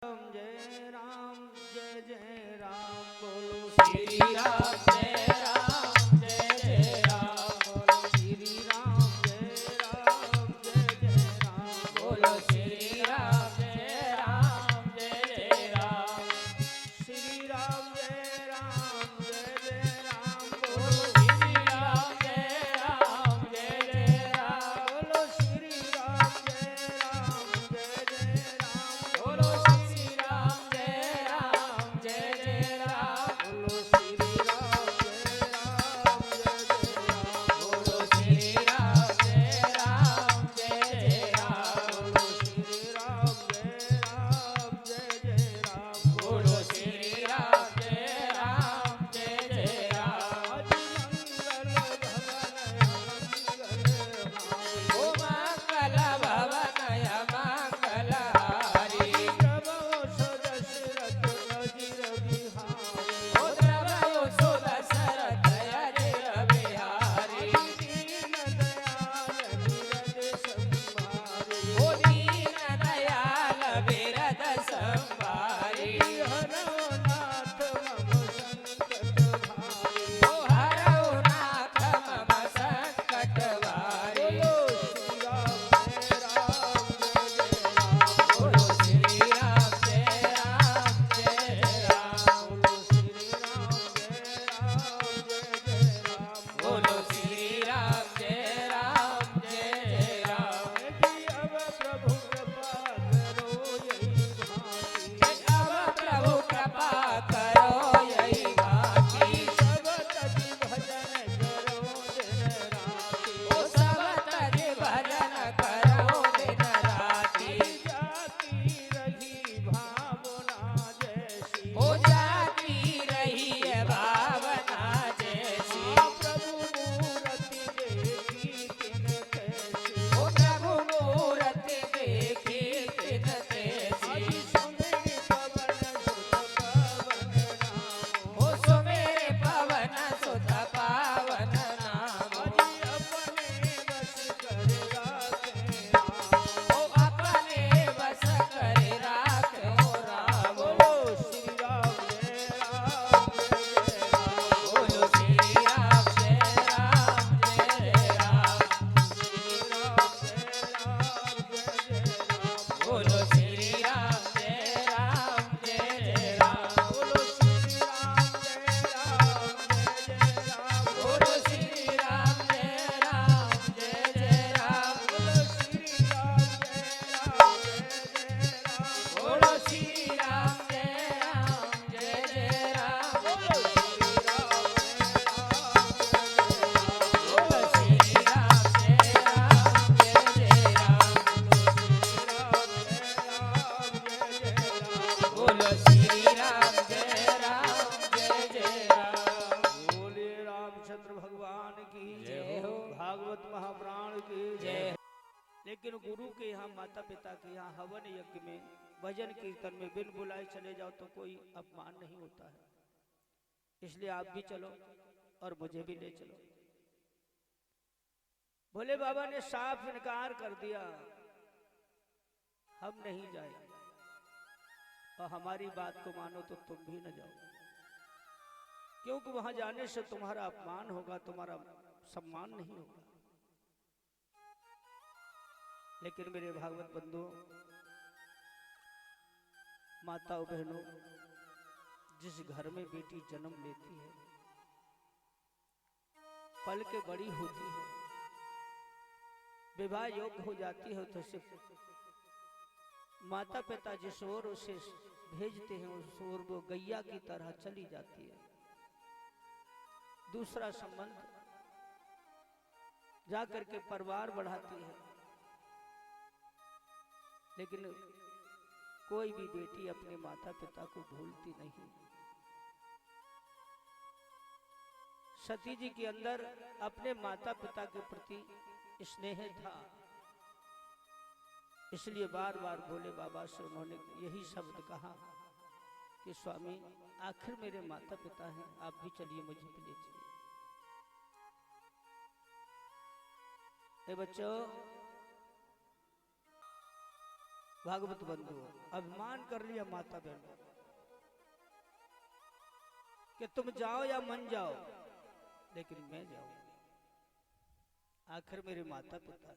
राम जय जय राम बोलो श्री राम जय राम जय जय राम बोलो श्री राम जय राम जय जय राम बोलो श्री राम जय राम जय जय राम श्री राम जय राम जय जय राम बोलो श्री राम जय राम जय जय राम बोलो श्री राम जय राम जय जय राम बोलो श्री राम जय राम जय जय राम बोलो श्री राम जय राम जय जय राम बोलो श्री राम जय राम जय जय राम बोलो श्री राम जय राम जय जय राम बोलो श्री राम जय राम जय जय राम मंगल भवन मंगल हारी प्रभु दशरथ अजिर बिहारी ओ प्रभु दशरथ अजिर बिहारी दीन दयाल बिरद संभारी ओ दीन दयाल बिरद संभारी हरो नाथ मम संकट भारी ओ हरो नाथ मम संकट भारी बोलो श्री राम जय राम जय जय राम बोलो श्री राम जय राम जय जय राम अब प्रभु कृपा करो यही भांति अब प्रभु कृपा करो यही भांति सब तज भजन करो दिन राति ओ सब तज भजन करो दिन राति जाती रही भावना जैसी ओ जाती रही है भावना जैसी प्रभु मूर्ति देखी तिन कैसी ओ प्रभु मूर्ति देखी तिन कैसी सुमेरे पवन सुत पावन नाम ओ सुमेरे पवन सुत पावन नाम अपने बस कर राखे राम ओ अपने बस कर राखे राम बोलो श्री राम जय राम जय जय राम बोलो श्री राम जय राम जय जय राम श्री राम जय राम जय जय राम बोलो श्री राम जय राम जय जय राम बोलो श्री राम जय राम जय जय राम बोलो श्री राम जय राम जय जय राम बोलो श्री राम जय राम जय जय राम बोलो श्री राम जय राम जय जय राम बोलो श्री राम जय राम जय जय राम बोलो श्री राम जय राम जय जय राम बोले रामचंद्र भगवान की जय हो भागवत महापुराण की जय। लेकिन गुरु के यहाँ माता पिता के यहाँ हवन यज्ञ में भजन कीर्तन में बिन बुलाए चले जाओ तो कोई अपमान नहीं होता है। इसलिए आप भी चलो और मुझे भी ले चलो। भोले बाबा ने साफ इनकार कर दिया, हम नहीं जाएंगे और हमारी बात को मानो तो तुम भी न जाओ, क्योंकि वहां जाने से तुम्हारा अपमान होगा, तुम्हारा सम्मान नहीं होगा। लेकिन मेरे भागवत बंधुओं, माताओं बहनों, जिस घर में बेटी जन्म लेती है, पल के बड़ी होती है, विवाह योग्य हो जाती है, तो सिर्फ माता पिता जिस ओर उसे भेजते हैं उस ओर वो गैया की तरह चली जाती है। दूसरा संबंध जाकर के परिवार बढ़ाती है। लेकिन कोई भी बेटी अपने माता पिता को भूलती नहीं। सती जी के अंदर अपने माता पिता के प्रति स्नेह था, इसलिए बार बार भोले बाबा से उन्होंने यही शब्द कहा कि स्वामी आखिर मेरे माता पिता हैं, आप भी चलिए, मुझे भी ले चलिए। ए बच्चों, भागवत बंधु अभिमान कर लिया माता बहनों कि तुम जाओ या मन जाओ, लेकिन मैं जाऊं, आखिर मेरे माता पिता।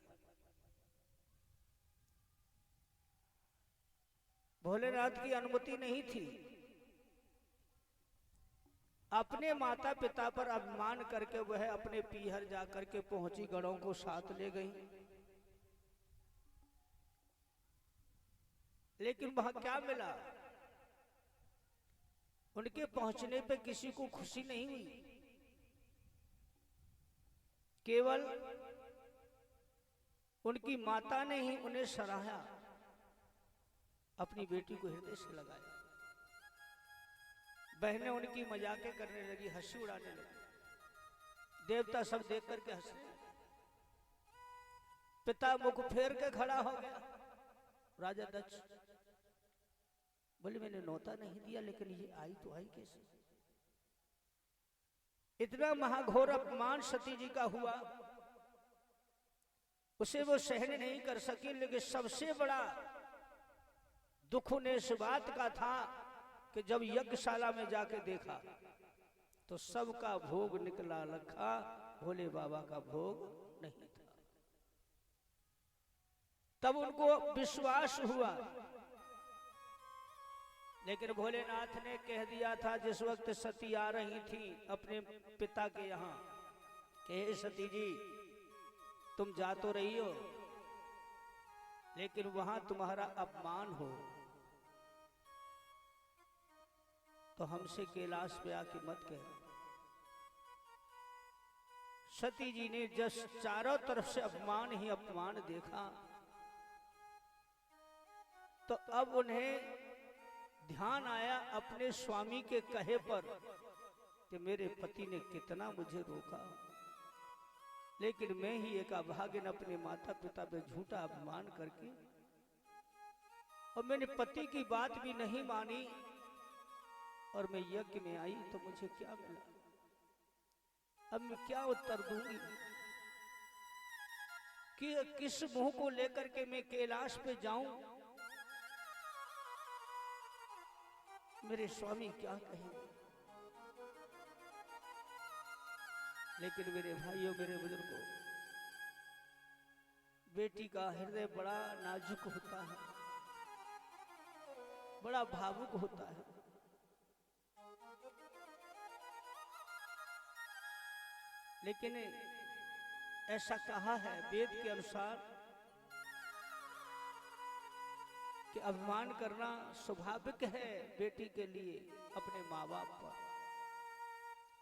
भोलेनाथ की अनुमति नहीं थी, अपने माता पिता पर अभिमान करके वह अपने पीहर जाकर के पहुंची, गणों को साथ ले गई। लेकिन वहां क्या मिला? उनके पहुंचने पे किसी को खुशी नहीं हुई, केवल उनकी माता ने ही उन्हें सराहा, अपनी बेटी को हृदय से लगाया। बहनें उनकी मजाकें करने लगी, हंसी उड़ाने लगी, देवता सब देख करके हंसने। पिता मुख फेर के खड़ा हो गया। राजा दक्ष बोले मैंने नौता नहीं दिया, लेकिन ये आई तो आई कैसे? इतना महाघोर अपमान सती जी का हुआ, उसे वो सहन नहीं कर सकी। लेकिन सबसे बड़ा दुख उन्हें इस बात का था कि जब यज्ञशाला में जाके देखा तो सबका भोग निकला रखा, भोले बाबा का भोग नहीं था। तब उनको विश्वास हुआ। लेकिन भोलेनाथ ने कह दिया था जिस वक्त सती आ रही थी अपने पिता के यहाँ कि हे सती जी, तुम जा तो रही हो, लेकिन वहां तुम्हारा अपमान हो तो हमसे कैलाश पे आके मत कह। सती जी ने जस चारों तरफ से अपमान ही अपमान देखा तो अब उन्हें ध्यान आया अपने स्वामी के कहे पर कि मेरे पति ने कितना मुझे रोका, लेकिन मैं ही एक अभागिन अपने माता पिता पे झूठा अपमान करके, और मैंने पति की बात भी नहीं मानी और मैं यज्ञ में आई तो मुझे क्या मिला? अब मैं क्या उत्तर दूंगी कि किस मुंह को लेकर के मैं कैलाश पे जाऊं? मेरे स्वामी क्या कहेंगे? लेकिन मेरे भाइयों, मेरे बुजुर्गों, बेटी का हृदय बड़ा नाजुक होता है, बड़ा भावुक होता है। लेकिन ऐसा कहा है वेद के अनुसार कि अभिमान करना स्वाभाविक है बेटी के लिए, अपने माँ बाप पर,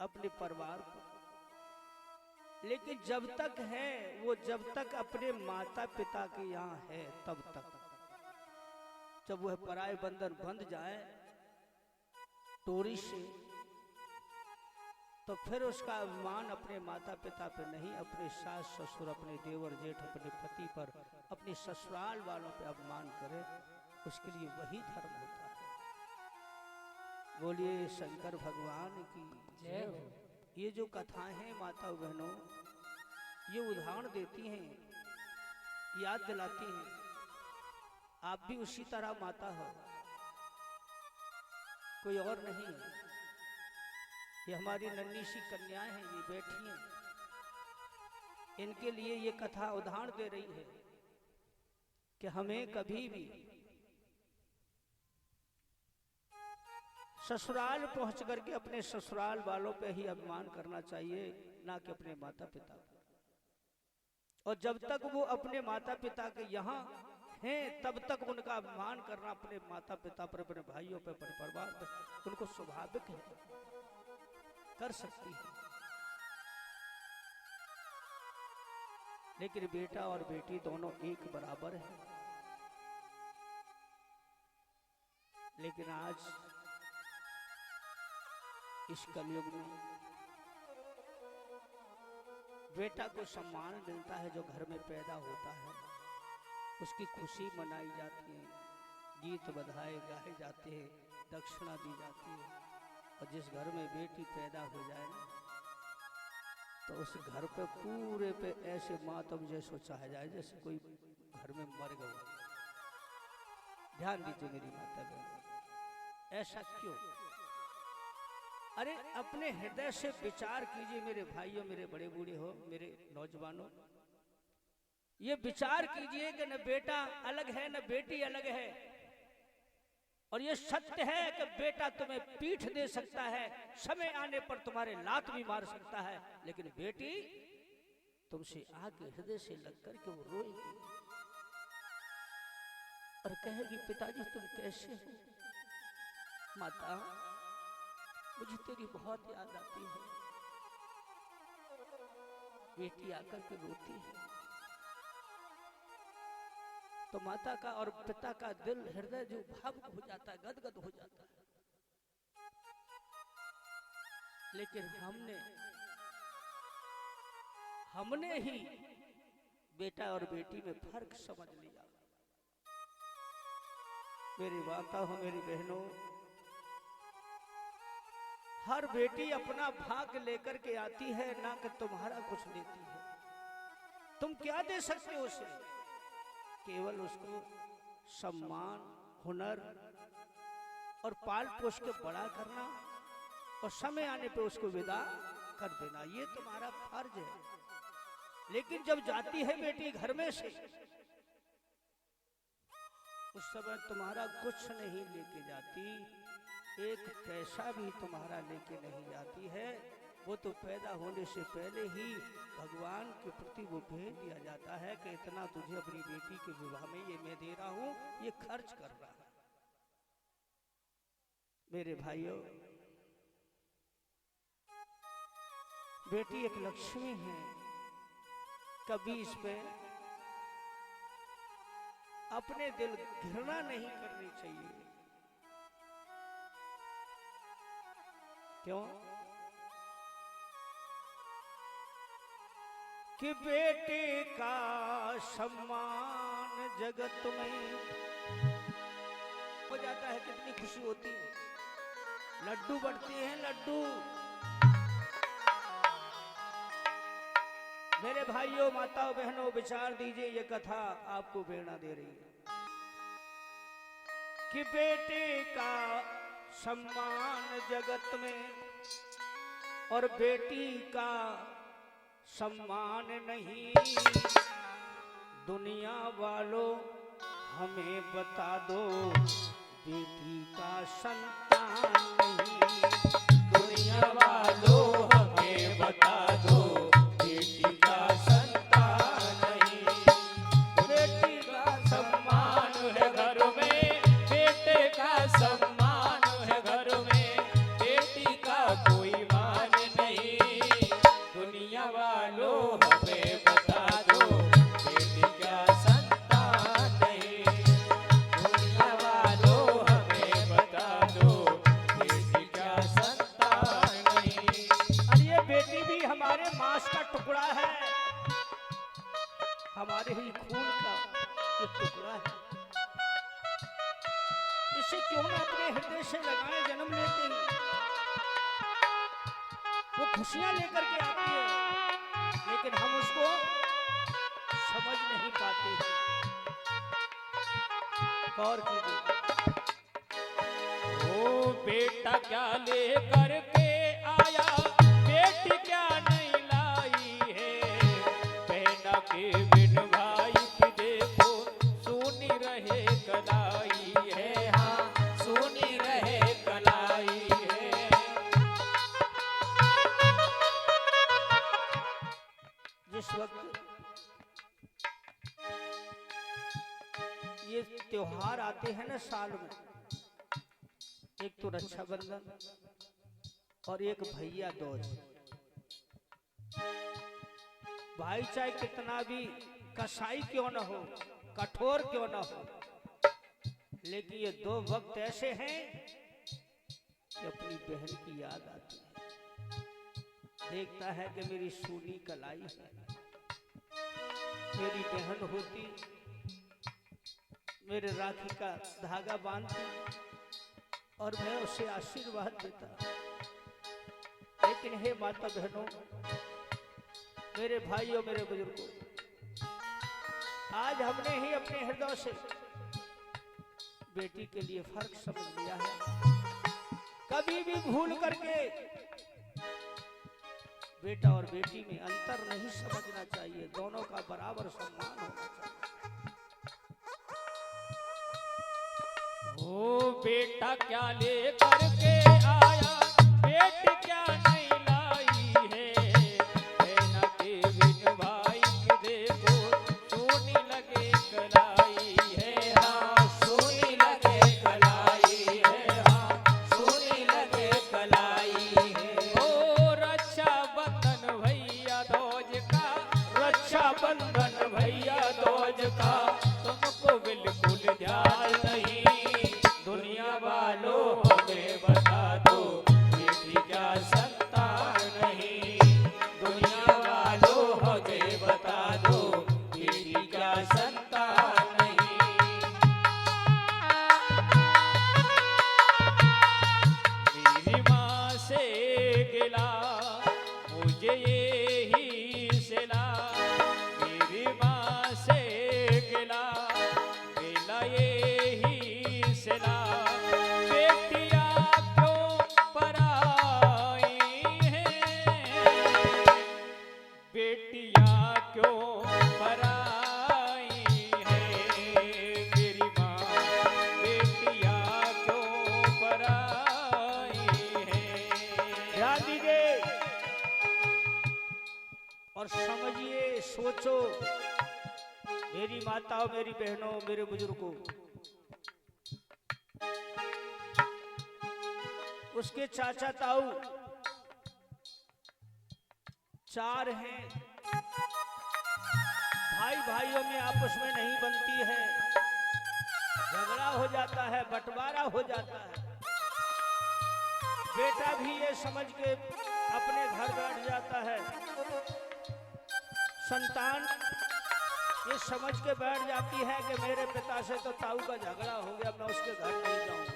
अपने परिवार पर। लेकिन जब तक है वो, जब तक अपने माता पिता के यहाँ है तब तक। जब वह पराय बंधन बंध जाए टोरी से, तो फिर उसका अभिमान अपने माता पिता पर नहीं, अपने सास ससुर, अपने देवर जेठ, अपने पति पर, अपने ससुराल वालों पे अभिमान करे, उसके लिए वही धर्म होता है। बोलिए शंकर भगवान की जय हो। ये जो कथाएं हैं माता बहनों, ये उदाहरण देती हैं, याद दिलाती हैं आप भी उसी तरह माता हो, कोई और नहीं है। ये हमारी नन्ही सी कन्याएं हैं, ये बैठी हैं, इनके लिए ये कथा उदाहरण दे रही है कि हमें कभी भी ससुराल पहुंच करके अपने ससुराल वालों पे ही अभिमान करना चाहिए, ना कि अपने माता पिता। और जब तक वो अपने माता पिता के यहाँ हैं तब तक उनका अभिमान करना अपने माता पिता पर, अपने भाइयों पर, अपने परिवार पर, उनको स्वाभाविक है, कर सकती है। लेकिन बेटा और बेटी दोनों एक बराबर है। लेकिन आज इस कलयुग में बेटा को सम्मान मिलता है जो घर में पैदा होता है, उसकी खुशी मनाई जाती है, गीत बधाए गाए जाते हैं, दक्षिणा दी जाती है। और जिस घर में बेटी पैदा हो जाए ना, तो उस घर पे पूरे पे ऐसे मातम जैसे चाहा जाए जैसे कोई घर में मर गया। ध्यान दीजिए मेरी माता बहन, ऐसा क्यों? अरे अपने हृदय से विचार कीजिए मेरे भाइयों, मेरे बड़े बूढ़े हो, मेरे नौजवानों, ये विचार कीजिए कि न बेटा अलग है न बेटी अलग है। और ये सत्य है कि बेटा तुम्हें पीठ दे सकता है, समय आने पर तुम्हारे लात भी मार सकता है, लेकिन बेटी तुमसे आके हृदय से लग कर के वो रोएगी और कहेगी पिताजी तुम कैसे हो? माता मुझे तेरी बहुत याद आती है। बेटी आकर के रोती है तो माता का और पिता का दिल हृदय जो भावुक हो जाता है, गदगद हो जाता है। लेकिन हमने ही बेटा और बेटी में फर्क समझ लिया। मेरी माता हो, मेरी बहनों, हर बेटी अपना भाग लेकर के आती है, ना कि तुम्हारा कुछ लेती है। तुम क्या दे सकते हो उसे? केवल उसको सम्मान, हुनर और पाल पोष के बड़ा करना और समय आने पे उसको विदा कर देना, ये तुम्हारा फर्ज है। लेकिन जब जाती है बेटी घर में से, उस समय तुम्हारा कुछ नहीं लेके जाती, एक पैसा भी तुम्हारा लेके नहीं जाती है। वो तो पैदा होने से पहले ही भगवान के प्रति वो भेज दिया जाता है कि इतना तुझे अपनी बेटी के विवाह में ये मैं दे रहा हूं, ये खर्च कर रहा है। मेरे भाइयों, बेटी एक लक्ष्मी है, कभी इस पे अपने दिल घृणा नहीं करनी चाहिए। क्यों? कि बेटे का सम्मान जगत में हो जाता है, कितनी खुशी होती है। लड्डू बढ़ते हैं, लड्डू। मेरे भाइयों, माताओं, बहनों, विचार दीजिए, ये कथा आपको प्रेरणा दे रही है कि बेटे का सम्मान जगत में और बेटी का सम्मान नहीं। दुनिया वालों हमें बता दो, बेटी का संतान नहीं। दुनिया वालों हमें बता दो, बेटी का संतान नहीं। बेटी का सम्मान है घर में, बेटे का सम्मान है घर में, बेटी का कोई मान नहीं। दुनिया वालों हमें बता दो, बेटी का संतान नहीं। दुनिया वालों हमें बता दो, बेटी का संतान नहीं। और ये बेटी भी हमारे मांस का टुकड़ा है, हमारे ही खून का एक टुकड़ा है। इसे क्यों ना अपने हृदय से लगाए, जन्म लेते ही वो खुशियां लेकर के आती है, लेकिन हम उसको समझ नहीं पाते। गौर कीजिए, ओ बेटा क्या लेकर के आया, बेटी क्या नहीं लाई है। बहना के बिन भाई की देखो, सुनी रहे कलाई है। हाँ, सुनी रहे कलाई है। जिस वक्त ये त्योहार आते हैं ना साल में, एक तो रक्षाबंधन और एक भैया दूज। भाई चाहे कितना भी कसाई क्यों न हो, कठोर क्यों न हो, लेकिन ये दो वक्त ऐसे हैं कि अपनी बहन की याद आती है। देखता है कि मेरी सूनी कलाई है, मेरी बहन होती, मेरे राखी का धागा बांधती और मैं उसे आशीर्वाद देता। लेकिन हे माता बहनों, मेरे भाइयों, मेरे बुजुर्गों, आज हमने ही अपने हृदय से बेटी के लिए फर्क समझ लिया है। कभी भी भूल करके बेटा और बेटी में अंतर नहीं समझना चाहिए, दोनों का बराबर सम्मान होना चाहिए। ओ बेटा क्या ले करके आया, बेटी क्या नहीं लाई है, बहना के बिन भाई के देखो सोनी लगे कलाई है, हाँ सोनी लगे कलाई है, हाँ सोनी लगे कलाई है। ओ रक्षा बंधन भैया ध्वज का, रक्षा बंधन भैया ध्वज का, तुमको बिल्कुल ध्यान नहीं, दुनिया वालों हमें बता दो बेटी क्या संतान नहीं, दुनिया वालों हमें बता दो बेटी क्या संतान नहीं। मेरी माँ से गिला मुझे यही सिला, मेरी माँ से गिला गिला यही सिला, बेटियाँ क्यों पराई हैं, बेटियाँ क्यों पराई हैं, मेरी माँ बेटियाँ क्यों पराई हैं। ध्यान दीजिए और समझिए, सोचो मेरी माताओं, मेरी बहनों, मेरे बुजुर्गों, उसके चाचा ताऊ 4 हैं, भाई भाइयों में आपस में नहीं बनती है, झगड़ा हो जाता है, बंटवारा हो जाता है। बेटा भी ये समझ के अपने घर बैठ जाता है, संतान ये समझ के बैठ जाती है कि मेरे पिता से तो ताऊ का झगड़ा हो गया, मैं उसके घर नहीं जाऊंगा,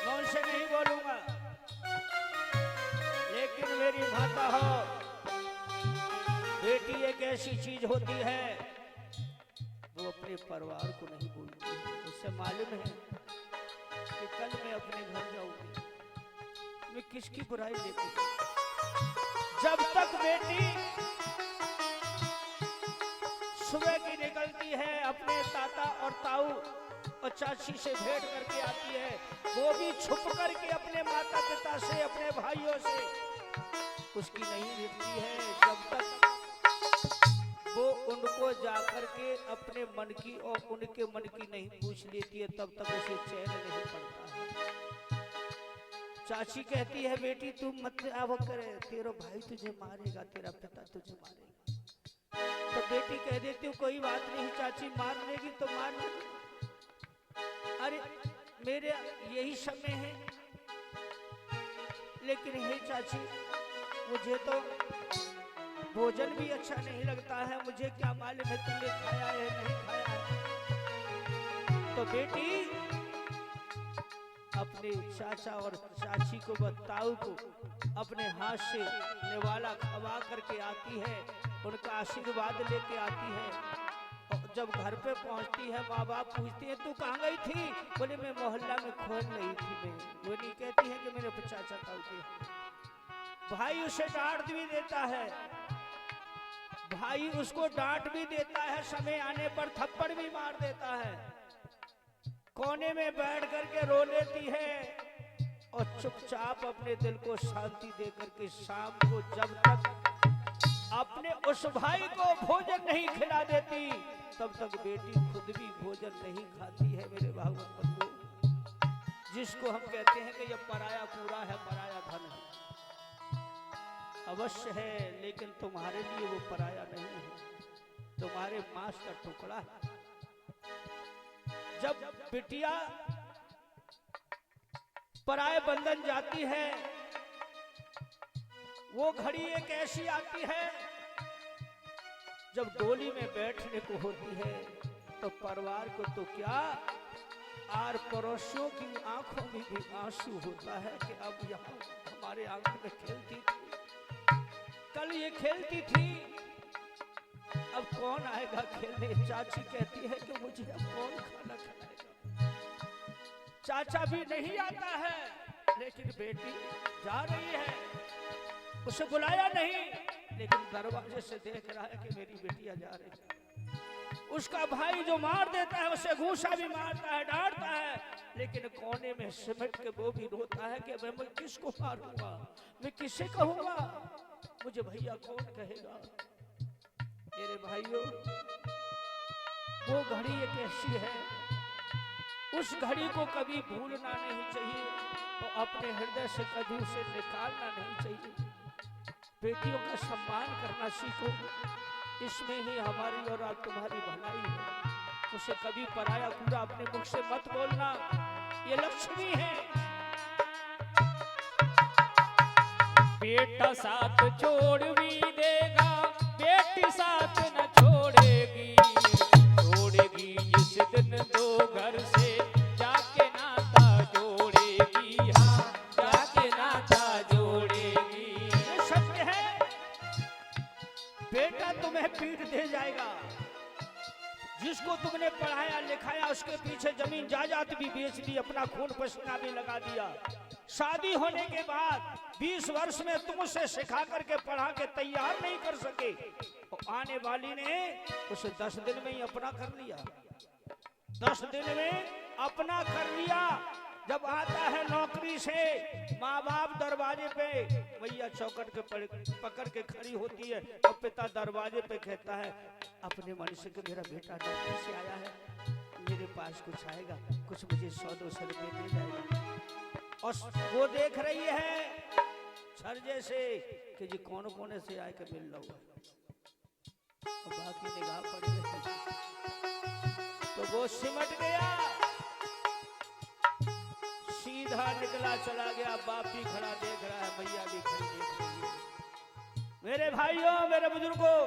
मैं उनसे नहीं बोलूंगा। लेकिन मेरी माता हो, बेटी एक ऐसी चीज होती है वो अपने परिवार को नहीं बोलती है। उससे मालूम है कि कल मैं अपने घर जाऊंगी, मैं किसकी बुराई लेती हूँ। जब तक बेटी सुबह की निकलती है, अपने ताता और ताऊ और चाची से भेंट करके आती है, वो भी छुप करके अपने माता पिता से, अपने भाइयों से उसकी नहीं मिलती है। जब तक वो उनको जाकर के अपने मन की और उनके मन की नहीं पूछ लेती है, तब तक उसे चैन नहीं पड़ता है। चाची कहती है, बेटी तू मत आव करे, तेरा भाई तुझे मारेगा, तेरा पिता तुझे मारेगा। तो बेटी कह देती हूँ, कोई बात नहीं चाची, मार लेगी तो मार लेगी, अरे मेरे यही समय है। लेकिन हे चाची, मुझे तो भोजन भी अच्छा नहीं लगता है, मुझे क्या मालूम है तुमने खाया है नहीं खाया है। तो बेटी अपने चाचा और चाची को, ताऊ को अपने हाथ से निवाला खवा करके आती है, उनका आशीर्वाद लेके आती है। और जब घर पे पहुंचती है, माँ बाप पूछती है तू कहाँ गई थी? बोले मैं मोहल्ला में खोल रही थी। मैं वो नहीं कहती है कि मेरे चाचा ताऊ के। भाई उसे डांट भी देता है, भाई उसको डांट भी देता है, समय आने पर थप्पड़ भी मार देता है, कोने में बैठ करके रो लेती है और चुपचाप अपने दिल को शांति दे करके शाम को जब तक अपने उस भाई को भोजन नहीं खिला देती, तब तक बेटी खुद भी भोजन नहीं खाती है। मेरे भागवत बंधु, जिसको हम कहते हैं कि यह पराया कूड़ा है, पराया धन है, अवश्य है, लेकिन तुम्हारे लिए वो पराया नहीं है, तुम्हारे मांस का टुकड़ा है। जब बिटिया पराये बंधन जाती है, वो घड़ी एक ऐसी आती है जब डोली में बैठने को होती है, तो परिवार को तो क्या, आर पड़ोसियों की आंखों में भी आंसू होता है कि अब यहाँ हमारे आंखों में खेलती थी, कल ये खेलती थी, अब कौन आएगा खेलने? चाची कहती है कि मुझे अब कौन खाना खिलाएगा। चाचा भी नहीं आता है, लेकिन बेटी जा रही है, उसे बुलाया नहीं, लेकिन दरवाजे से देख रहा है कि मेरी बेटियां जा रही है। उसका भाई जो मार देता है उसे घूसा भी मारता है, डांटता है, लेकिन कोने में सिमट के वो भी रोता है कि मैं किसको मारूंगा, मैं किसे कहूंगा, मुझे भैया कौन कहेगा। मेरे भाइयों, वो घड़ी एक ऐसी है, उस घड़ी को कभी भूलना नहीं चाहिए और अपने हृदय से कभी उसे निकालना नहीं चाहिए। बेटियों का सम्मान करना सीखो, इसमें ही हमारी और आज तुम्हारी भलाई है। उसे कभी पराया कूड़ा अपने मुख से मत बोलना, ये लक्ष्मी है। बेटा साथ छोड़ भी देगा, बेटी साथ न छोड़ेगी, छोड़ेगी जिस दिन दो घर से जाके नाता जोड़ेगी, हाँ जाके नाता जोड़ेगी। ये सत्य है, बेटा तुम्हें पीठ दे जाएगा, जिसको तुमने पढ़ाया लिखाया उसके पीछे जमीन जायदाद भी बेच दी, अपना खून पसीना भी लगा दिया। शादी होने के बाद 20 वर्ष में तुम उसे सिखा करके पढ़ा के तैयार नहीं कर सके, तो आने वाली ने उसे 10 दिन में ही अपना कर लिया, 10 दिन में अपना कर लिया। जब आता है नौकरी से, माँ बाप दरवाजे पे, भैया चौकट के पकड़ के खड़ी होती है और पिता दरवाजे पे कहता है अपने मन से कि मेरा बेटा नौकरी से आया है, मेरे पास कुछ आएगा, कुछ मुझे 100-200 रुपये दे जाएगा। और वो देख रही है छर्जे से कि जी कौन कोने से आए के मिल रहा हुआ, और बाकी निगाह पड़ गई तो वो सिमट गया, सीधा निकला चला गया। बाप भी खड़ा देख रहा है, भैया भी खड़ी देख रही है। मेरे भाइयों, मेरे बुजुर्गों,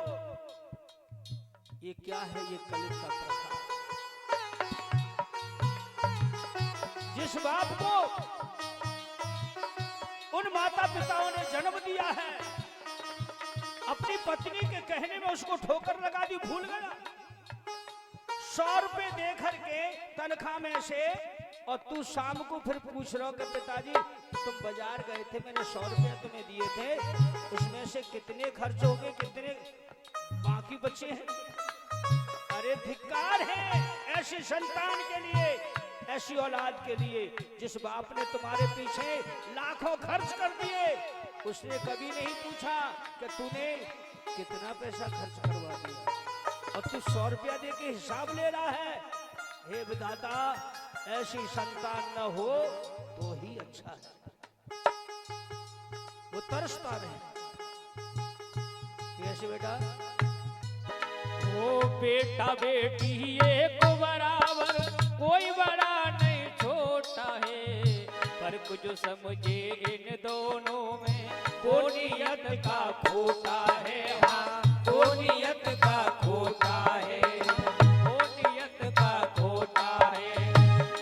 ये क्या है? ये कलयुग का प्रथा। जिस बाप को उन माता पिताओं ने जन्म दिया है, अपनी पत्नी के कहने में उसको ठोकर लगा दी, भूल गया। 100 रुपए दे करके तनख्वाह में से, और तू शाम को फिर पूछ रहा हो कि पिताजी तुम बाजार गए थे, मैंने 100 रुपया तुम्हें दिए थे, उसमें से कितने खर्च हो गए, कितने बाकी बचे हैं? अरे धिक्कार है ऐसी संतान के लिए, ऐसी औलाद के लिए। जिस बाप ने तुम्हारे पीछे लाखों खर्च कर दिए, उसने कभी नहीं पूछा कि तूने कितना पैसा खर्च करवा दिया, और तू 100 रुपया दे के हिसाब ले रहा है। हे विधाता, ऐसी संतान न हो तो ही अच्छा है। वो तरसता नहीं कैसे बेटा? ओ बेटा बेटी एक बराबर, कोई बड़ा नहीं छोटा है, फर्क जो समझे इन दोनों में वो नियत का खोटा है, हाँ वो नियत का खोटा है, वो नियत का खोटा है।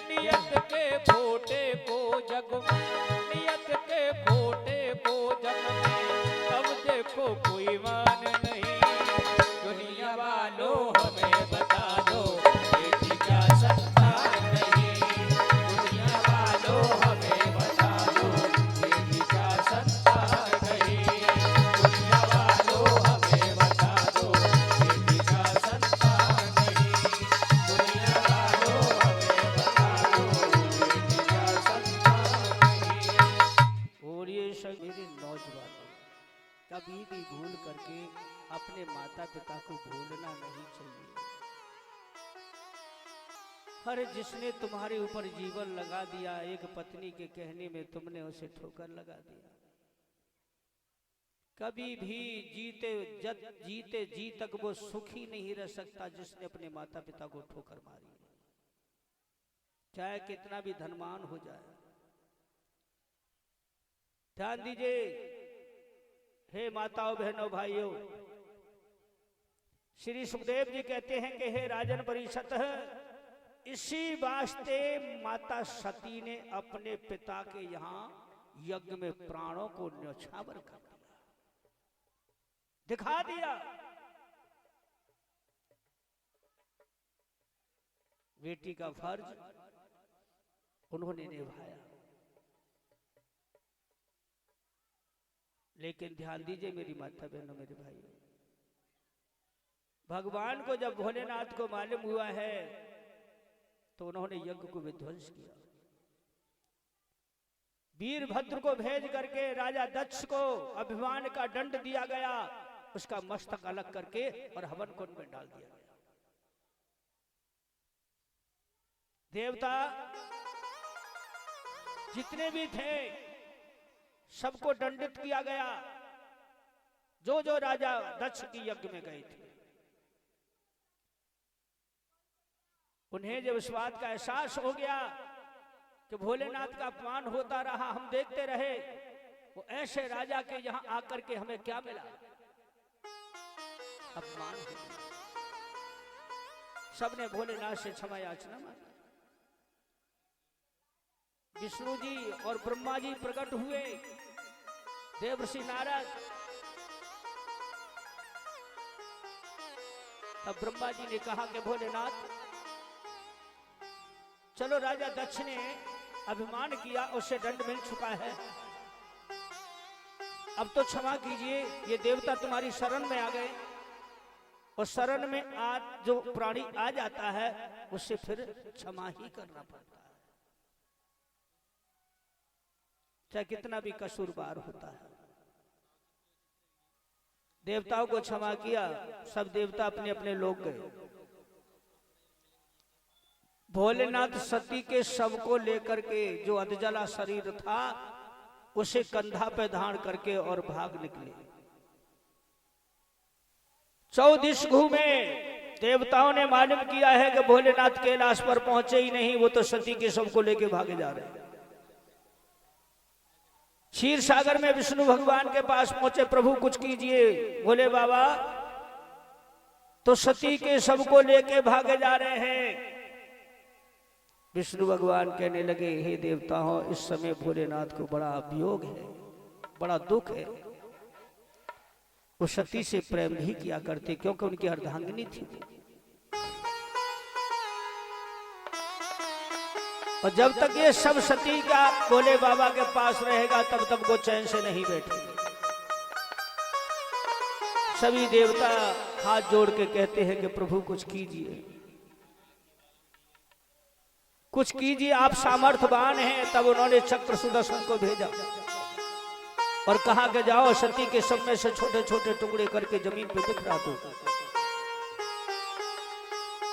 नियत के खोटे को जग में, नियत के खोटे को जग में अब देखो कोई मान नहीं। दुनिया वालों हमें बता दो, बेटी क्या संतान नहीं। दुनिया वालों हमें बता दो, बेटी क्या संतान नहीं। दुनिया वालों हमें बता दो, बेटी क्या संतान नहीं। दुनिया वालों हमें बता दो, बेटी क्या संतान नहीं। और ये सब मेरे नौजवानों, कभी भी भूल करके अपने माता पिता को भूलना नहीं चाहिए। हर जिसने तुम्हारे ऊपर जीवन लगा दिया, एक पत्नी के कहने में तुमने उसे ठोकर लगा दिया। कभी भी जीते जी तक वो सुखी नहीं रह सकता जिसने अपने माता पिता को ठोकर मारी, चाहे कितना भी धनवान हो जाए। ध्यान दीजिए हे माताओं बहनों भाइयों, श्री सुखदेव जी कहते हैं कि हे राजन परिषद, इसी वास्ते माता सती ने अपने पिता के यहाँ यज्ञ में प्राणों को न्यौछावर कर दिया, दिखा दिया बेटी का फर्ज उन्होंने निभाया। लेकिन ध्यान दीजिए मेरी माता बहनों, मेरे भाइयों, भगवान को जब भोलेनाथ को मालूम हुआ है तो उन्होंने यज्ञ को विध्वंस किया। वीरभद्र को भेज करके राजा दक्ष को अभिमान का दंड दिया गया, उसका मस्तक अलग करके और हवन कुंड में डाल दिया गया। देवता जितने भी थे सबको दंडित किया गया, जो जो राजा दक्ष की यज्ञ में गए थे। उन्हें जब इस बात का एहसास हो गया कि भोलेनाथ का अपमान होता रहा, हम देखते रहे, वो ऐसे राजा के यहां आकर के हमें क्या मिला? अपमान। सबने भोलेनाथ से क्षमा याचना मांगी। विष्णु जी और ब्रह्मा जी प्रकट हुए, देवर्षि नारद। तब ब्रह्मा जी ने कहा कि भोलेनाथ, चलो राजा दक्ष ने अभिमान किया, उससे दंड मिल चुका है, अब तो क्षमा कीजिए। ये देवता तुम्हारी शरण में आ गए, और शरण में आज जो प्राणी आ जाता है उससे फिर क्षमा ही करना पड़ता है, चाहे कितना भी कसूरवार होता है। देवताओं को क्षमा किया, सब देवता अपने अपने लोग गए। भोलेनाथ सती के शव को लेकर के, जो अधजला शरीर था, उसे कंधा पे धारण करके और भाग निकले। 14 घूमे। देवताओं ने मालूम किया है कि भोलेनाथ कैलाश पर पहुंचे ही नहीं, वो तो सती के शव को लेके भागे जा रहे हैं। क्षीर सागर में विष्णु भगवान के पास पहुंचे, प्रभु कुछ कीजिए। बोले बाबा तो सती के शव को लेके भागे जा रहे हैं। विष्णु भगवान कहने लगे, हे देवताओं, इस समय भोलेनाथ को बड़ा वियोग है, बड़ा दुख है। वो सती से प्रेम भी किया करते, क्योंकि उनकी अर्धांगिनी थी। और जब तक ये सब सती का भोले बाबा के पास रहेगा, तब तक वो चैन से नहीं बैठेंगे। सभी देवता हाथ जोड़ के कहते हैं कि प्रभु कुछ कीजिए, कुछ कीजिए, आप सामर्थ्यवान हैं। तब उन्होंने चक्र सुदर्शन को भेजा और कहा कि जाओ सती के सब में से छोटे छोटे टुकड़े करके जमीन पे बिखरा दो।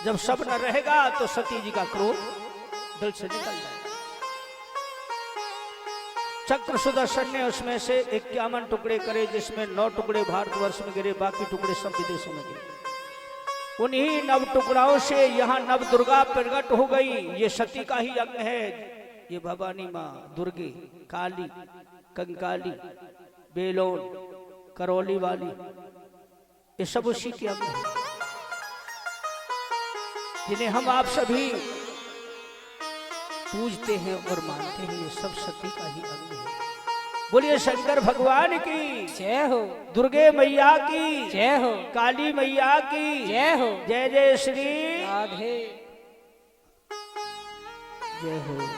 जब सब न रहेगा तो सती जी का क्रोध दिल से निकल जाएगा। चक्र सुदर्शन ने उसमें से 51 टुकड़े करे, जिसमें 9 टुकड़े भारतवर्ष में गिरे, बाकी टुकड़े सब विदेशों में गिरे। उन्हीं नव टुकड़ाओं से यहाँ नव दुर्गा प्रकट हो गई। ये सती का ही अंग है। ये भवानी माँ, दुर्गे, काली, कंकाली, बेलोन, करौली वाली, ये सब उसी के अंग है, जिन्हें हम आप सभी पूजते हैं और मानते हैं। ये सब सती का ही अंग है। बोलिए शंकर भगवान की जय हो, दुर्गे मैया की जय हो, काली मैया की जय हो, जय जय श्री राधे। जय हो।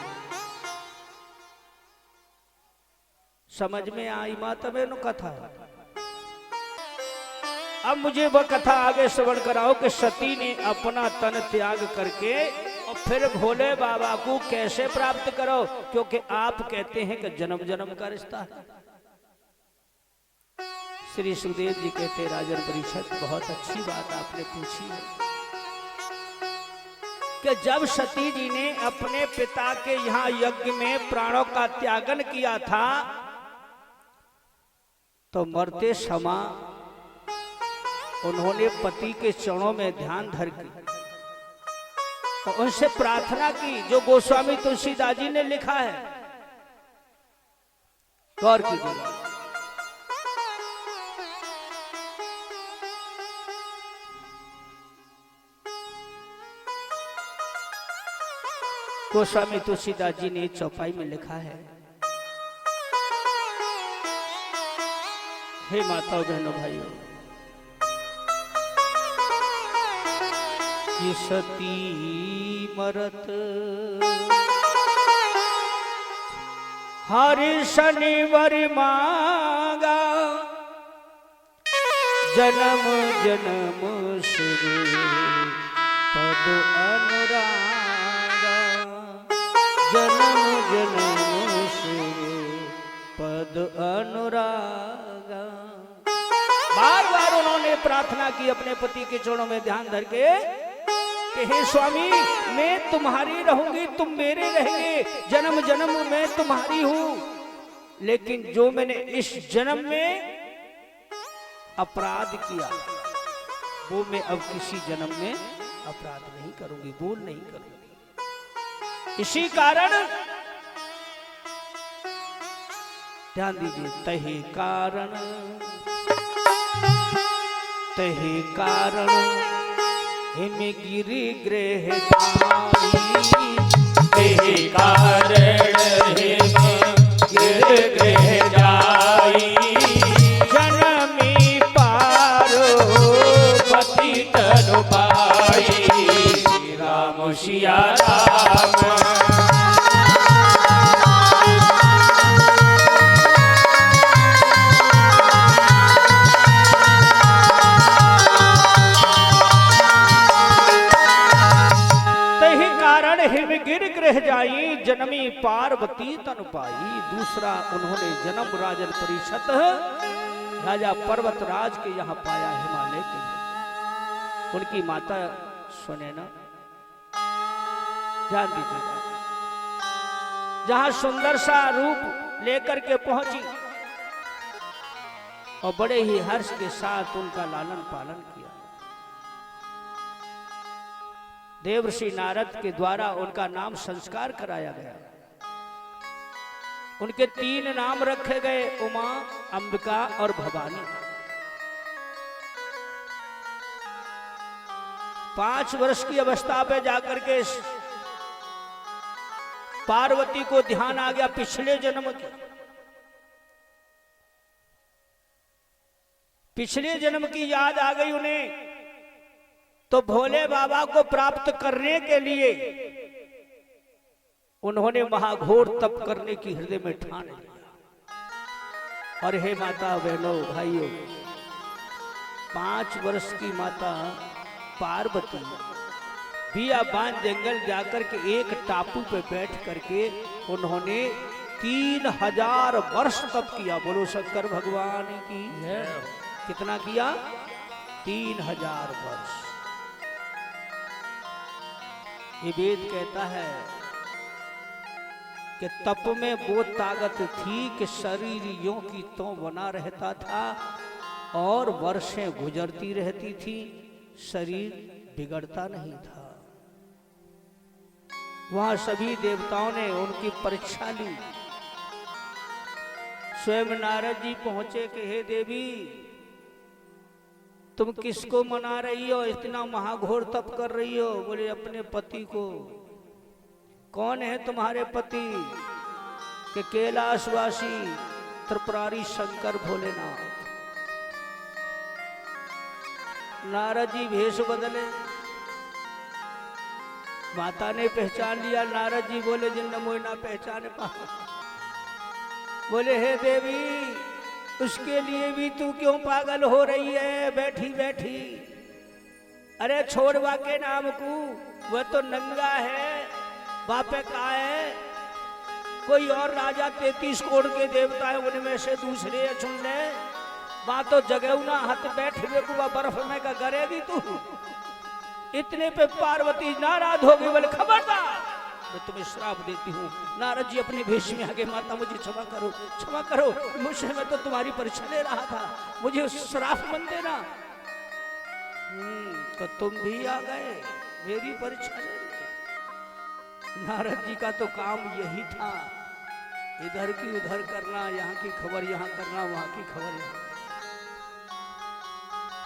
समझ में आई माता बहनों कथा? अब मुझे वह कथा आगे श्रवण कराओ कि सती ने अपना तन त्याग करके और फिर भोले बाबा को कैसे प्राप्त करो, क्योंकि आप कहते हैं कि जन्म जन्म का रिश्ता है। श्री सुखदेव जी कहते, राजन परीक्षित, बहुत अच्छी बात आपने पूछी है कि जब सती जी ने अपने पिता के यहाँ यज्ञ में प्राणों का त्यागन किया था, तो मरते समय उन्होंने पति के चरणों में ध्यान धर के और उनसे प्रार्थना की, जो गोस्वामी तुलसीदास जी ने लिखा है। गौर कीजिए। गोस्वामी तुलसीदास जी ने चौपाई में लिखा है, हे माताओं बहनों भाइयों, ये सती मरत हरि शनिवर मांगा जन्म जन्म श्री पद अनुरागा जन्म जन्म श्री पद अनुरागा। बार बार उन्होंने प्रार्थना की अपने पति के चरणों में ध्यान धर के कि हे स्वामी, मैं तुम्हारी रहूंगी, तुम मेरे रहेंगे, जन्म जन्म मैं तुम्हारी हूं, लेकिन जो मैंने इस जन्म में अपराध किया वो मैं अब किसी जन्म में अपराध नहीं करूंगी, भूल नहीं करूंगी। इसी कारण ध्यान दीजिए, तही कारण हिम गिरि गृह जाई, तही कारण हिम गिरि गृह जाई, जनमी पारो पति तनु पाई, राम सिया राम। गृह जाई, जनमी पार्वती तनु पाई। दूसरा उन्होंने जन्म राजन परिषद राजा पर्वतराज के यहाँ पाया, हिमालय के। उनकी माता सुनैना, ध्यान दीजिएगा, जहां सुंदर सा रूप लेकर के पहुंची और बड़े ही हर्ष के साथ उनका लालन पालन किया। देवर्षि नारद के द्वारा उनका नाम संस्कार कराया गया। उनके 3 नाम रखे गए, उमा, अंबिका और भवानी। 5 वर्ष की अवस्था पे जाकर के पार्वती को ध्यान आ गया पिछले जन्म की, पिछले जन्म की याद आ गई उन्हें। तो भोले बाबा को प्राप्त करने के लिए उन्होंने महाघोर तप करने की हृदय में ठान लिया। और हे माता बहनों भाइयों, 5 वर्ष की माता पार्वती बियाबान जंगल जाकर के एक टापू पे बैठ करके उन्होंने 3000 वर्ष तप किया। बोलो शंकर भगवान की। कितना किया? 3000 वर्ष। ये वेद कहता है कि तप में वो ताकत थी कि शरीर यों की त्यों बना रहता था और वर्षें गुजरती रहती थी, शरीर बिगड़ता नहीं था। वहां सभी देवताओं ने उनकी परीक्षा ली। स्वयं नारद जी पहुंचे कि हे देवी, तुम किसको मना रही हो, इतना महाघोर तप कर रही हो? बोले अपने पति को। कौन है तुम्हारे पति? कि कैलाशवासी त्रिपुरारी शंकर भोलेनाथ। नारद जी भेष बदले, माता ने पहचान लिया। नारद जी बोले जिन मोई ना पहचाने पा। बोले हे देवी, उसके लिए भी तू क्यों पागल हो रही है बैठी बैठी? अरे छोड़वा के नाम को, वह तो नंगा है, बापे का है। कोई और राजा 33 कोण के देवता है, उनमें से दूसरे चुन ले। वहां तो जगह हाथ बैठ हुए बर्फ में का करेगी तू। इतने पे पार्वती नाराज हो गई। बोले खबरदार, मैं तुम्हें श्राप देती हूँ। नारद जी अपने भेष में आगे, माता मुझे क्षमा करो, क्षमा करो, मुझसे मैं तो तुम्हारी परीक्षा ले रहा था, मुझे श्राप मत देना। तो तुम भी आ गए मेरी परीक्षा ले। नारद जी का तो काम यही था, इधर की उधर करना, यहाँ की खबर यहाँ करना, वहां की खबर यहाँ।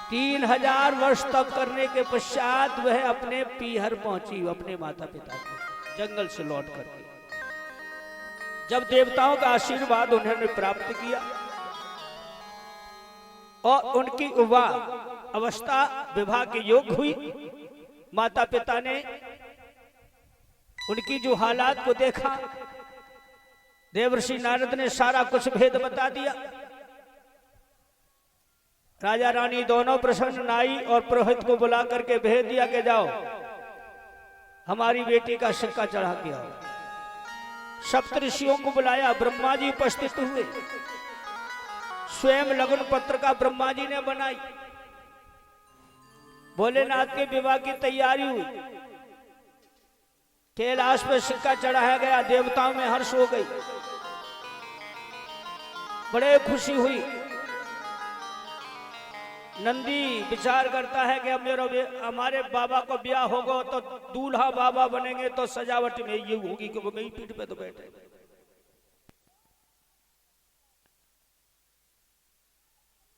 3000 वर्ष तप करने के पश्चात वह अपने पीहर पहुंची, अपने माता पिता के जंगल से लौट करके। जब देवताओं का आशीर्वाद उन्होंने प्राप्त किया और उनकी अवस्था विवाह के योग हुई, माता पिता ने उनकी जो हालात को देखा, देवर्षि नारद ने सारा कुछ भेद बता दिया। राजा रानी दोनों प्रसन्न, नाई और पुरोहित को बुला करके भेज दिया कि जाओ हमारी बेटी का सिक्का चढ़ा के आओ। सप्तऋषियों को बुलाया, ब्रह्मा जी उपस्थित हुए। स्वयं लगन पत्रिका ब्रह्मा जी ने बनाई। भोलेनाथ के विवाह की तैयारी हुई। कैलाश पे सिक्का चढ़ाया गया। देवताओं में हर्ष हो गई, बड़े खुशी हुई। नंदी विचार करता है कि अब हमारे बाबा को ब्याह होगा तो दूल्हा बाबा बनेंगे, तो सजावट में ये होगी कि वो मेरी पीठ पे तो बैठे।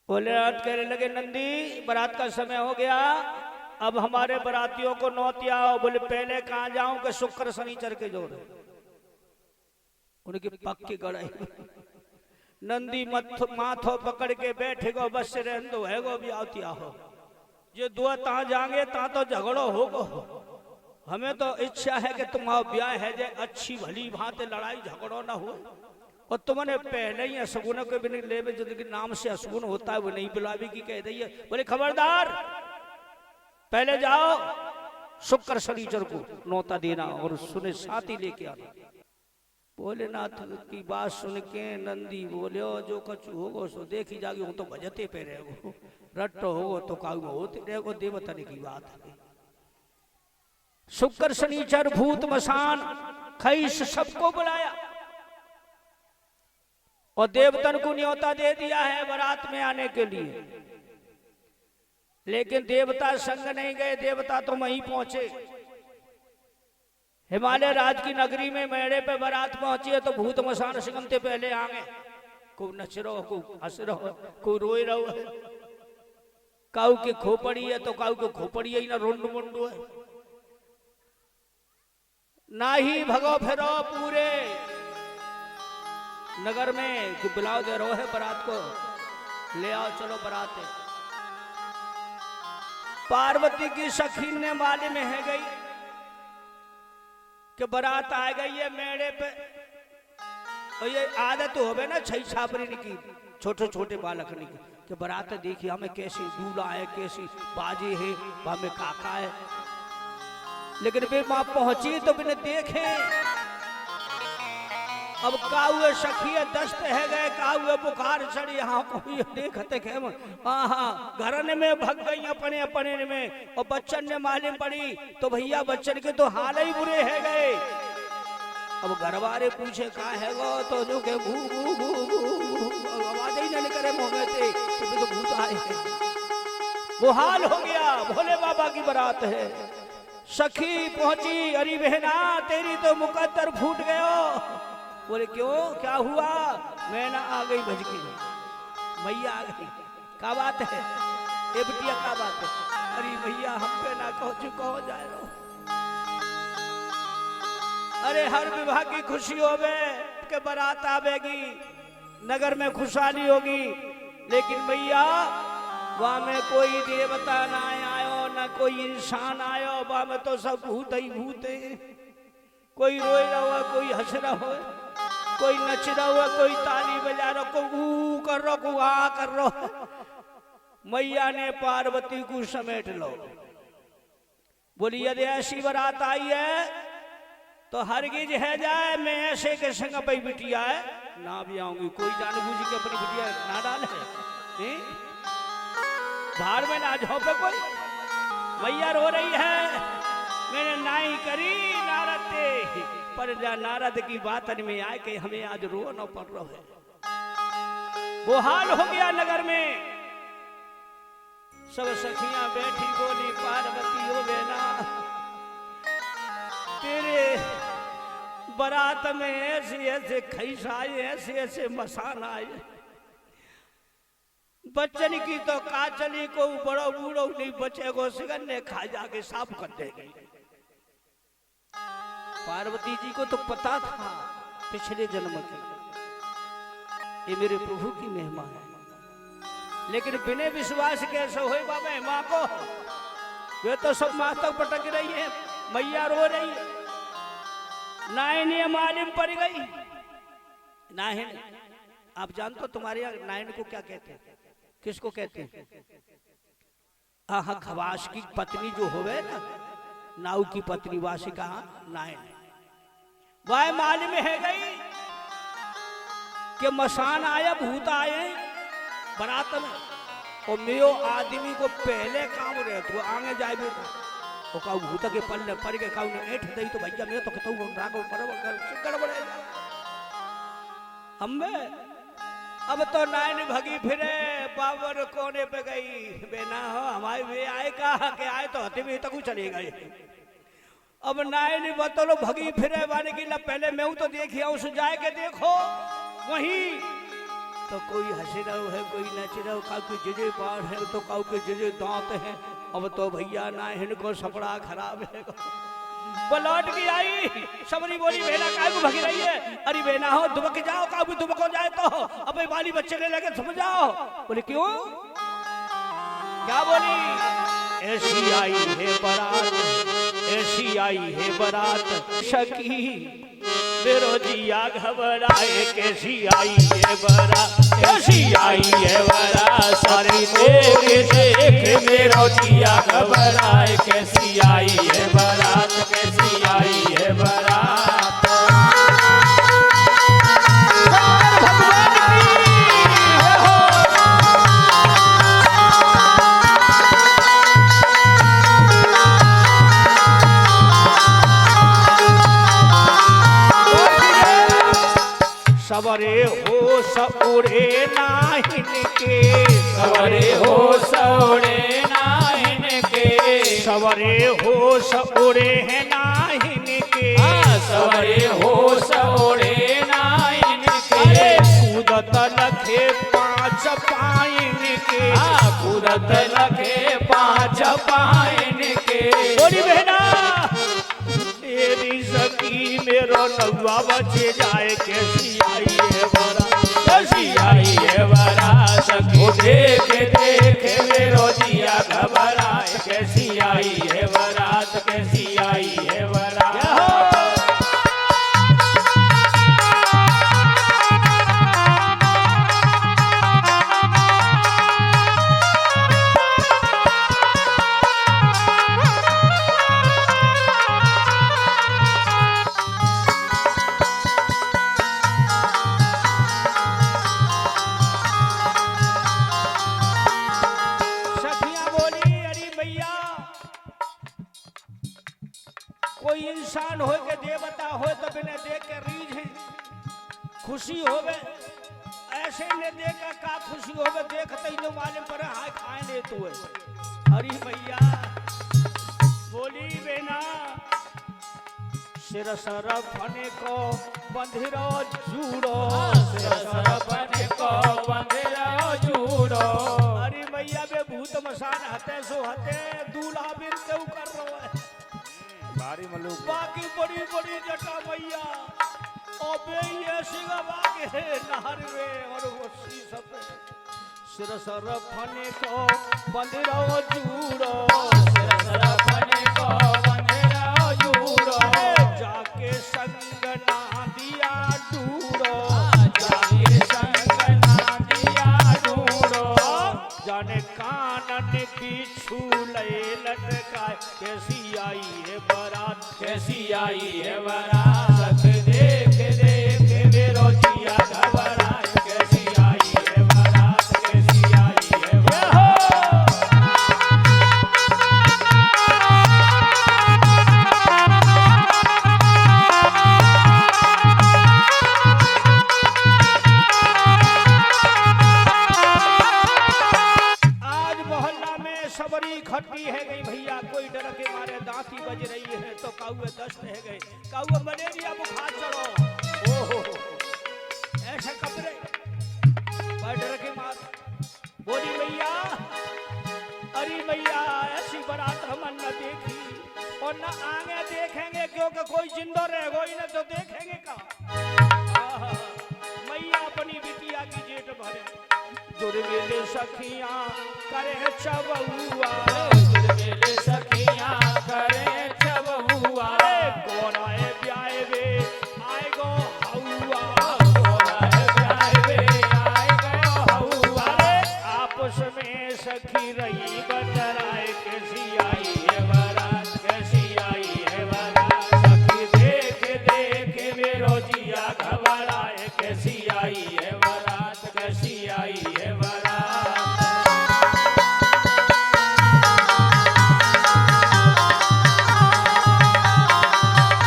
भोलेनाथ कहने लगे, नंदी बारात का समय हो गया, अब हमारे बारातियों को नौतिया आओ। बोले पहले कहाँ जाऊं कि शुक्र शनिचर के जोड़ उनकी पक्की गड़ाई। नंदी माथो पकड़ के बैठेगो, बस से रहन दो है गो भी आती हो। ये दो ता जाएंगे ता तो झगड़ो होगो। हमें तो इच्छा है कि तुम्हारा ब्याह है जे अच्छी भली भांति लड़ाई झगड़ो ना हो। और तुमने पहले ही असगुन के भी नहीं ले, जिंदगी नाम से असगुन होता है वो नहीं बुलावी की कह रही है। बोले खबरदार, पहले जाओ शुक्र शनिचर को नौता देना और सुने साथी लेके आना। भोलेनाथ की बात सुन के नंदी बोले, जो कछु होगो सो देखी जागी, हूं तो भजते पे रहो, रट्टो होगो तो काऊ होते रहो, देवतन की बात है। शुक्र शनिचर भूत मसान खईस सबको बुलाया और देवतन को न्योता दे दिया है बारात में आने के लिए। लेकिन देवता संग नहीं गए, देवता तो वहीं पहुंचे। हिमालय राज की नगरी में मेड़े पे बारात पहुंची है तो भूत मसान सिगमते पहले आ गए। को नच रहो, को हंस रहो, को रोए रहो। काऊ के खोपड़ी है तो काऊ के खोपड़ी ही ना रोंड मुंडू है। ना ही भगो फिरो पूरे नगर में कि बुलाओ दे रहो है बारात को, ले आओ चलो बारात है। पार्वती की सखी ने माली में है गई कि बारात आ गई है मेड़े पे। और ये आदत होवे ना छई छापरी की, छोटे छोटे बालक की कि बारात देखी हमें कैसी दूल्हा है, कैसी बाजी है, हमें काका है। लेकिन फिर वहां पहुंची तो बिना देखे अब का हुए सखी दस्त है गए, का हुए बुखार चढ़ी। हाँ कोई देखते खे हाँ घरन में भग गई अपने अपने में। और बच्चन ने मालूम पड़ी तो भैया बच्चन के तो हाल ही बुरे है गए। अब घर वाले पूछे का है गो तो जो के भू भू भू भू आवाज ही नहीं करे मुंह में थे तो भूत आए। वो हाल हो गया, भोले बाबा की बारात है। सखी पहुंची, अरे बहना तेरी तो मुकद्दर फूट गयो। बोले क्यों, क्या हुआ? मैं ना आ गई भजकी, मैया आ गई। क्या बात है ए बिटिया, क्या बात है? अरे भैया हम पे ना कहो चुका हो जाए रो। अरे हर विवाह की खुशी होवे के बारात आवेगी, नगर में खुशहाली होगी, लेकिन भैया वहां में कोई देवता ना आयो, ना कोई इंसान आयो। वहां में तो सब भूत ही भूत है। कोई रोए रहा हुआ, कोई हंस रहा हो, कोई नच रहा हुआ, कोई ताली बजा रहा, कोई ऊ कर रहा, कोई आ कर रहा। मैया ने पार्वती को समेट लो। बोली यदि ऐसी बारात आई है तो हरगिज है जाए, मैं ऐसे के संग भाई बिटिया है ना भी आऊंगी। कोई जानबूझ के अपनी बिटिया ना डाले, धार में ना जाओ पे कोई। मैया रो रही है, मैंने नाई करी नारद ते, पर नारद की बात में आए कि हमें आज रोना पड़ रहा है। वो हाल हो गया नगर में। सब सखियां बैठी बोली पार्वती हो बेना, तेरे बारात में ऐसे ऐसे खईस आए, ऐसे ऐसे मसान आए। बच्चन की तो काचली को बड़ो बूढ़ो नहीं बचेगो, सिगन ने खा जाके साफ कर देगी। पार्वती जी को तो पता था पिछले जन्म की ये मेरे प्रभु की महिमा है, लेकिन बिना विश्वास कैसे हो बाबा माँ को। वे तो सब मातक पटक रही है, मैया रो रही है। नायन ये मालूम पड़ गई। नायन, आप जानते हो तुम्हारे यहाँ नायन को क्या कहते हैं? किसको कहते हैं? हाँ, खवास की पत्नी जो होवे ना, नाव की पत्नी, वासी कहा नायन। वह मालूम है गई कि मसान आया, भूत आए बरात में, और मेरे आदमी को पहले काम रहे तो आगे जाए भी तो कहूँ भूत के पल्ले पड़ के कहूँ ऐठ दई तो भैया मैं तो कहता हूँ रागो गड़बड़े हमें। अब तो नायन भगी फिरे, बाबर कोने पे गई, बेना हो हमारे वे आए कहा के आए तो हते में तक चले गए। अब नायन बतलो भगी फिरे बाने की ला, पहले मैं तो देखिया उस जाए के देखो वहीं तो कोई हंस रहा है, कोई नच रहा, काउ के जजे बाढ़ है तो काउ के जजे दांत है। अब तो भैया नायन को सपड़ा खराब है। वो लौट के आई, सबरी बोली बेना काय को भगी रही है? अरे बेना हो दुबक जाओ, काउ भी दुबक हो जाए तो अबे वाली बच्चे ने लगे समझ जाओ। बोले क्यों? क्या बोली? ऐसी आई है बारात, ऐसी आई है बारात शकी मेरो जिया घबराए, कैसी आई है बारात, कैसी आई है बारात सारी देख देख मेरो जिया घबराए, कैसी आई है बारात, कैसी आई है बारात। सवरे हो सउड़े नाहिन के, सवरे हो सौड़े नाहिन के, सवरे हो सउड़े है नाहिन के, सवरे हो सौड़े नाहिन के, कूदत लखे पाँच पाइन के, कूदत लखे पाँच पाइन के। बोली बहना तेरी सकी मेरो नौवा बचे जाए, कैसी आई है बारात, कैसी आई है बारात सखी देख देख मेरो जिया घबराए, कैसी आई है बारात, कैसी आई है बारात। कोई इंसान हो के देवता हो तो बिना देख के रीझ खुशी होवे, ऐसे ने देखा का खुशी होवे, देखते ही तो मालूम पड़े हाय खाए ले तू है। अरे भैया बोली बेना सिर सर फने को बंधरो जूड़ो, सिर सर फने को बंधरो जूड़ो। अरे भैया बे भूत मसान हते सो हते दूल्हा बिन के कर रहो है भारी मलूक बाकी बड़ी बड़ी जटा भैया अबे ये सिंगा बागे नहर में और वो सी सब सिर सर फने को बंधरो जूड़ो, सिर सर फने को बंधरो जूड़ो। जाके संग ना दिया ढूंढो, जाके संग ना दिया ढूंढो। जाने कानन बिच्छू ले लटकाए, कैसी आई है बारात, कैसी आई है बारात देख देख मेरो जिया घबराए, कैसी आई है बारात, कैसी आई है बारात। सबरी खट्टी है गई भैया, कोई डर के मारे दांती बज रही है तो काउए दस्त है गए, काउए मलेरिया बुखार चढ़ो। ओहो ऐसे कपड़े पर डर के मार बोली भैया, अरे भैया ऐसी बारात हम न देखी और न आगे देखेंगे, क्योंकि कोई जिंदा रहेगा ही न तो देखेंगे का। मैया अपनी बिटिया की जेठ भरे जुड़ मेले सखियां करे चबुआ गुलबेले सखियां करे छबुआ कौन आए ब्याह वे आए गो हौआ आपस में सखी रही बतराए कैसी आई है बारात कैसी आई है बारात सखी देख देख मेरो जिया घबराए कैसी आई है बारात कैसी आई है बारात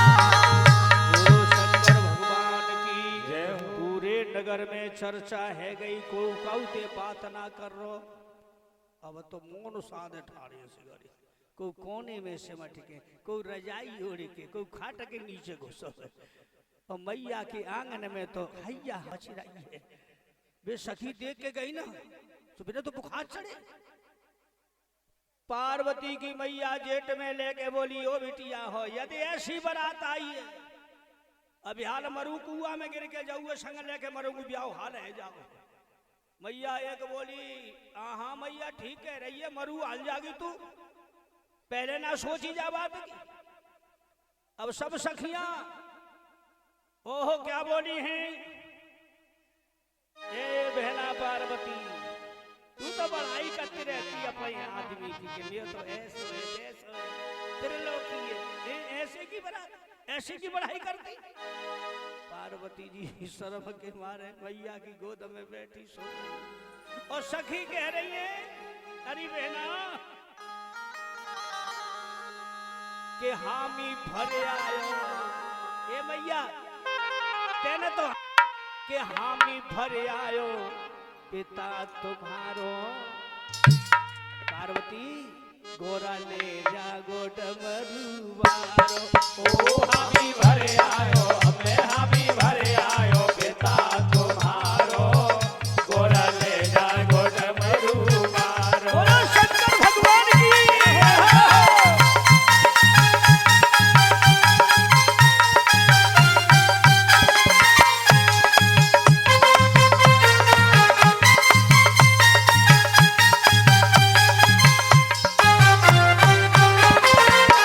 गुरु शंकर भगवान की जय हो। पूरे नगर में चर्चा है गई को कहते बात ना कर रो अब तो मौन साधे ठाड़े से गड़ी को कोने में से मटके को रजाई ओढ़ के को खाट के नीचे घुसो है और मैया के आंगन में तो हैया हंस रही है वे सखी देख के गई ना तो बिना तो बुखार चढ़े पार्वती की मैया जेठ में लेके बोली ओ बिटिया हो यदि ऐसी बारात आई है अभी हाल मरू कुआ में गिर के जाऊँ संग लेके मरूंगी ब्याह हाल है जाओ मैया एक बोली हाँ मैया ठीक कह रही है मरू हाल जागी तू पहले ना सोची जा बात की अब सब सखियां ओहो क्या बोली हैं ए बहना पार्वती तू तो बड़ाई करती रहती है अपने आदमी की के लिए तो ऐसे त्रिलोकी है ऐसे की बात ऐसी की बढ़ाई करती पार्वती जी शर्म के मारे मैया की गोद में बैठी सो रही और सखी कह रही है अरे बहना के हामी भरे आयो ए मैया तेने तो के हामी भरे आयो पिता तुम्हारो पार्वती गोरा ले जा गोट मरुवारो ओ हामी भरे आयो हमें हामी भरे आयो पिता तुम्हारो गोरा ले जा गोट मरु मारो बोलो शंकर भगवान की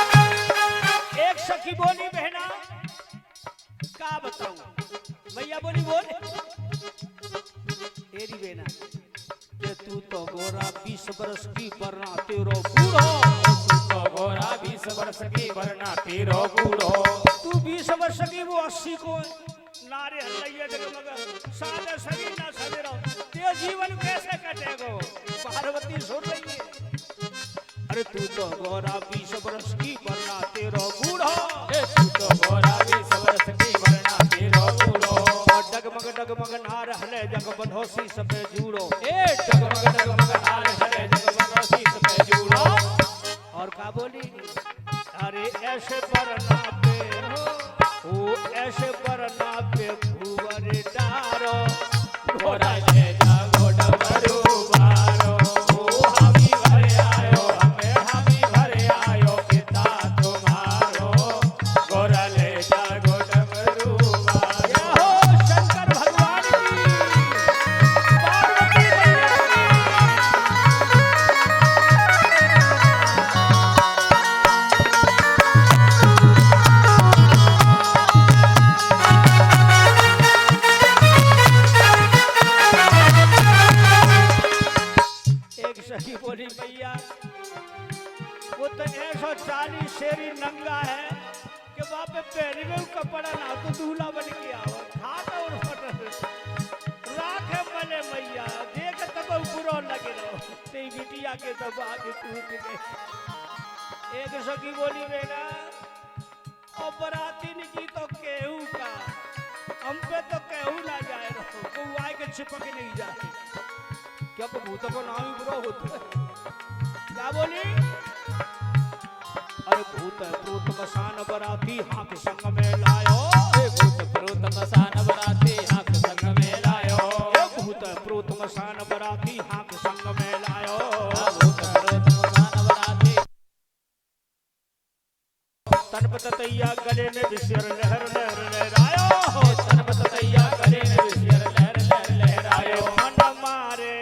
एक सखी बोली बहना का बताऊं भैया बोली बोल तेरी बहना कि तू तो गोरा 20 वर्ष की वरना तेरो बूढ़ो तो गोरा 20 वर्ष की वरना तेरो बूढ़ो तू 20 वर्ष की वो 80 को नारे हल्लैया जगमग सादे सगी ना सवेरो ते जीवन कैसे कटेगो पार्वती सुन रही है अरे तू तो गोरा 20 वर्ष की वरना तेरो बूढ़ो तू तो गोरा 20 वर्ष की वरना तेरो बूढ़ो डगमग नार हले जग बनोसी सबे जूड़ो डगमग हाल हरे जगमग शीस पे जूड़ो और का बोली अरे ऐसे बरना पे ओ ऐसे बरना पे भूवर डारो गोरा ले जा गोट मरु मारो ओ हामी भरे आयो हमें हामी भरे आयो पिता तुम्हारो गोरा ले जा गोट मरु मारो जय हो शंकर भगवान की पार्वती मैया एक सही बोली भैया वो तो ऐसा 40 शेरी नंगा है कि वहां पे पहले में कपड़ा ना तो दूल्हा बन के आवा खाता और फटल राखे मले मैया देख तब बुरो लगे रहो ते बिटिया के तो बाग टूट गए एक सखी बोली बेटा और बरातीन की तो केहू का हम पे तो केहू ना जाए रहो को आए के चिपक नहीं जाते क्या तो भूतों को नाम ही बुरा होता है क्या बोली अरे भूत प्रोत मसान बराती हाँक संग में लायो भूत प्रोत मसान बराती आंख संग में लायो भूत प्रोत मसान बराती हाँक संग में लायो भूत प्रोत मसान बराती तनपत तैया गले में विषर लहर लहर लहरायो तनपत तैया गले में विषर लहर लहर लहरायो मन मारे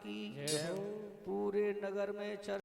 की जय हो। पूरे नगर में चर्चा